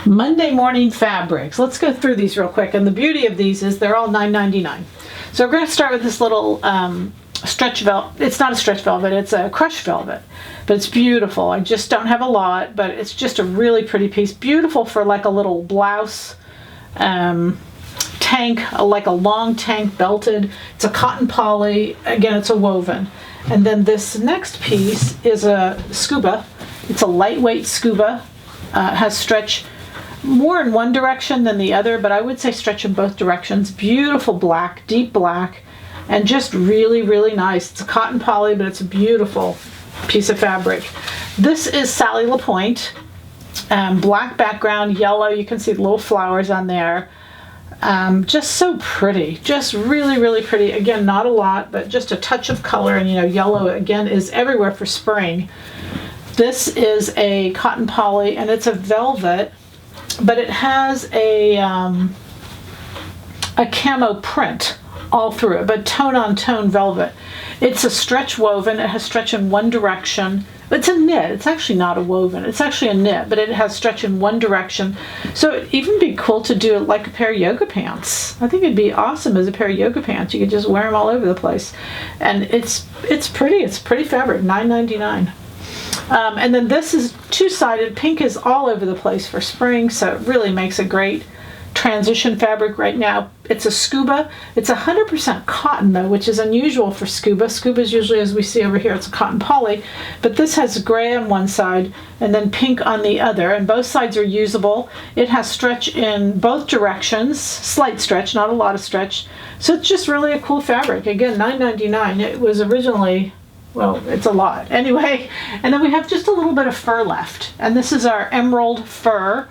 Monday morning fabrics. Let's go through these real quick. And the beauty of these is they're all $9.99. So we're going to start with this little stretch velvet. It's not a stretch velvet, it's a crushed velvet, but it's beautiful. I just don't have a lot, but it's just a really pretty piece. Beautiful for like a little blouse, tank, like a long tank belted. It's a cotton poly. Again, it's a woven. And then this next piece is a scuba. It's a lightweight scuba. Has stretch more in one direction than the other, but I would say stretch in both directions. Beautiful black, deep black, and just really, really nice. It's a cotton poly, but it's a beautiful piece of fabric. This is Sally LaPointe. Black background, yellow. You can see the little flowers on there. Just so pretty. Just really, really pretty. Again, not a lot, but just a touch of color. And yellow again is everywhere for spring. This is a cotton poly, and it's a velvet, but it has a camo print all through it, but tone on tone velvet. It's a stretch woven. It has stretch in one direction. It's a knit. It's actually not a woven. It's actually a knit, but it has stretch in one direction. So it'd even be cool to do it like a pair of yoga pants. I think it'd be awesome as a pair of yoga pants. You could just wear them all over the place. And it's pretty. It's pretty fabric, $9.99. And then this is two-sided. Pink is all over the place for spring, so it really makes a great transition fabric right now. It's a scuba. It's 100% cotton though, which is unusual for scuba. Scuba is usually, as we see over here, it's a cotton poly, but this has gray on one side and then pink on the other, and both sides are usable. It has stretch in both directions, slight stretch, not a lot of stretch. So it's just really a cool fabric. Again, $9.99. It was originally, well, it's a lot. Anyway, and then we have just a little bit of fur left. And this is our emerald fur.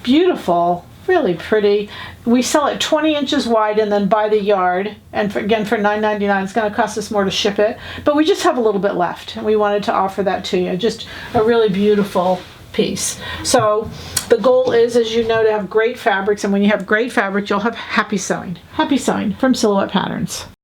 Beautiful, really pretty. We sell it 20 inches wide and then by the yard. And again, for $9.99, it's going to cost us more to ship it. But we just have a little bit left, and we wanted to offer that to you. Just a really beautiful piece. So the goal is, as you know, to have great fabrics. And when you have great fabric, you'll have happy sewing. Happy sewing from Silhouette Patterns.